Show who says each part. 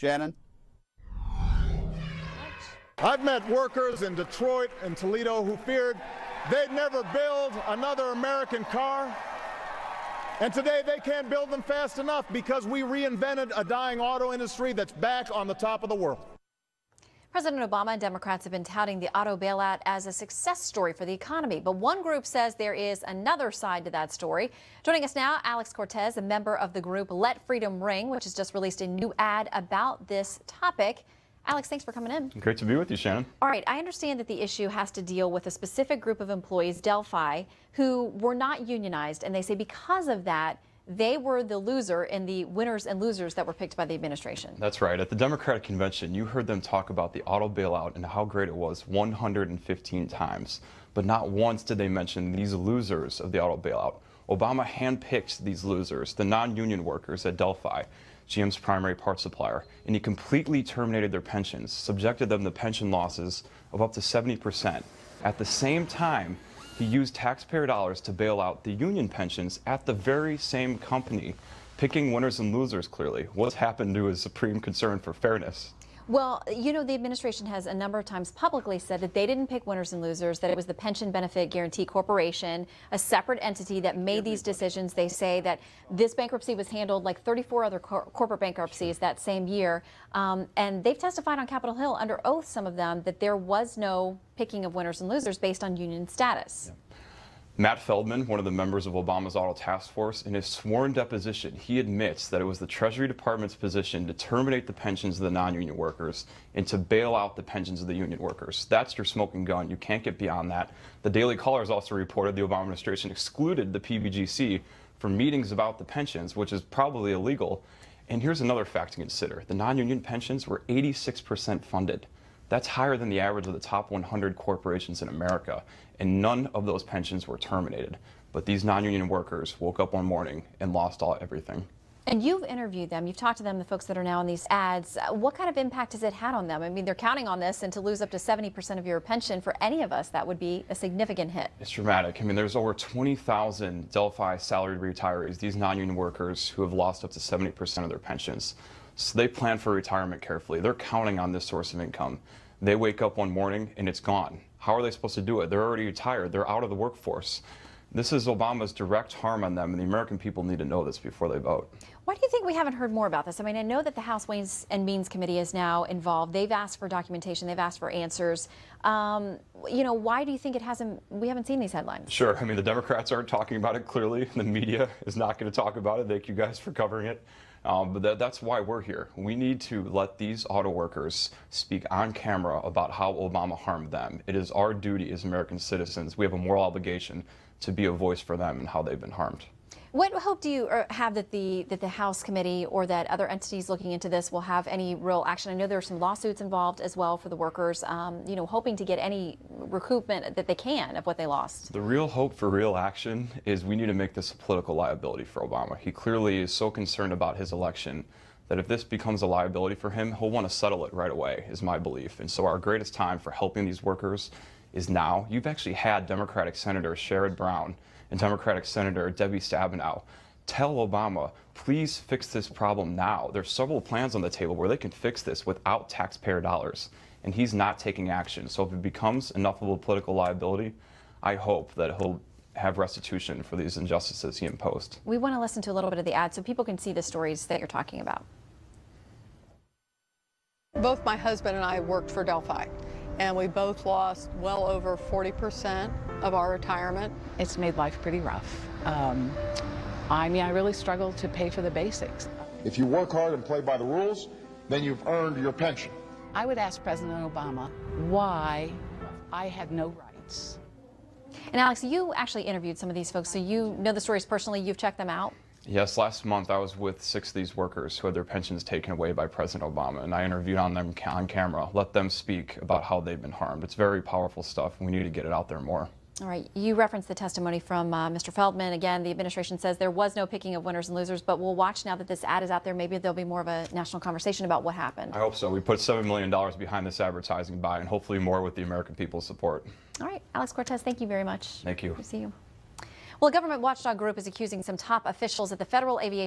Speaker 1: Shannon?
Speaker 2: I've met workers in Detroit and Toledo who feared they'd never build another American car. And today they can't build them fast enough because we reinvented a dying auto industry that's back on the top of the world.
Speaker 3: President Obama and Democrats have been touting the auto bailout as a success story for the economy. But one group says there is another side to that story. Joining us now, Alex Cortes, a member of the group Let Freedom Ring, which has just released a new ad about this topic. Alex, thanks for coming in.
Speaker 4: Great to be with you, Shannon.
Speaker 3: All right, I understand that the issue has to deal with a specific group of employees, Delphi, who were not unionized, and they say because of that, they were the loser in the winners and losers that were picked by the administration.
Speaker 4: That's right. At the Democratic convention, you heard them talk about the auto bailout and how great it was 115 times. But not once did they mention these losers of the auto bailout. Obama handpicked these losers, the non-union workers at Delphi, GM's primary parts supplier, and he completely terminated their pensions, subjected them to pension losses of up to 70%. At the same time, he used taxpayer dollars to bail out the union pensions at the very same company, picking winners and losers clearly. What's happened to his supreme concern for fairness?
Speaker 3: Well, you know, the administration has a number of times publicly said that they didn't pick winners and losers, that it was the Pension Benefit Guaranty Corporation, a separate entity that made these decisions. They say that this bankruptcy was handled like 34 other corporate bankruptcies that same year. And they've testified on Capitol Hill under oath, some of them, that there was no picking of winners and losers based on union status.
Speaker 4: Yeah. Matt Feldman, one of the members of Obama's auto task force, in his sworn deposition, he admits that it was the Treasury Department's position to terminate the pensions of the non-union workers and to bail out the pensions of the union workers. That's your smoking gun. You can't get beyond that. The Daily Caller has also reported the Obama administration excluded the PBGC from meetings about the pensions, which is probably illegal. And here's another fact to consider. The non-union pensions were 86% funded. That's higher than the average of the top 100 corporations in America, and none of those pensions were terminated. But these non-union workers woke up one morning and lost everything.
Speaker 3: And you've interviewed them, you've talked to them, the folks that are now in these ads. What kind of impact has it had on them? I mean, they're counting on this, and to lose up to 70% of your pension for any of us, that would be a significant hit.
Speaker 4: It's dramatic. I mean, there's over 20,000 Delphi salaried retirees, these non-union workers who have lost up to 70% of their pensions. So they plan for retirement carefully. They're counting on this source of income. They wake up one morning and it's gone. How are they supposed to do it? They're already retired. They're out of the workforce. This is Obama's direct harm on them, and the American people need to know this before they vote.
Speaker 3: Why do you think we haven't heard more about this? I mean, I know that the House Ways and Means Committee is now involved. They've asked for documentation. They've asked for answers. You know, why do you think we haven't seen these headlines?
Speaker 4: Sure. I mean, the Democrats aren't talking about it clearly. The media is not going to talk about it. Thank you guys for covering it. But that's why we're here. We need to let these auto workers speak on camera about how Obama harmed them. It is our duty as American citizens. We have a moral obligation to be a voice for them and how they've been harmed.
Speaker 3: What hope do you have that the House committee or that other entities looking into this will have any real action? I know there are some lawsuits involved as well for the workers, you know, hoping to get any recoupment that they can of what they lost.
Speaker 4: The real hope for real action is we need to make this a political liability for Obama. He clearly is so concerned about his election that if this becomes a liability for him, he'll want to settle it right away, is my belief. And so our greatest time for helping these workers is now. You've actually had Democratic Senator Sherrod Brown and Democratic Senator Debbie Stabenow tell Obama, please fix this problem now. There's several plans on the table where they can fix this without taxpayer dollars, and he's not taking action. So if it becomes enough of a political liability, I hope that he'll have restitution for these injustices he imposed.
Speaker 3: We want to listen to a little bit of the ad so people can see the stories that you're talking about.
Speaker 5: Both my husband and I worked for Delphi, and we both lost well over 40% of our retirement.
Speaker 6: It's made life pretty rough. I mean, I really struggle to pay for the basics.
Speaker 7: If you work hard and play by the rules, then you've earned your pension.
Speaker 6: I would ask President Obama why I had no rights.
Speaker 3: And Alex, you actually interviewed some of these folks, so you know the stories personally. You've checked them out.
Speaker 4: Yes, last month I was with 6 of these workers who had their pensions taken away by President Obama, and I interviewed them on camera, let them speak about how they've been harmed. It's very powerful stuff, and we need to get it out there more.
Speaker 3: All right, you referenced the testimony from Mr. Feldman. Again, the administration says there was no picking of winners and losers, but we'll watch now that this ad is out there. Maybe there'll be more of a national conversation about what happened.
Speaker 4: I hope so. We put $7 million behind this advertising buy, and hopefully more with the American people's support.
Speaker 3: All right, Alex Cortes, thank you very much.
Speaker 4: Thank you.
Speaker 3: Good to see you. Well, a government watchdog group is accusing some top officials at the Federal Aviation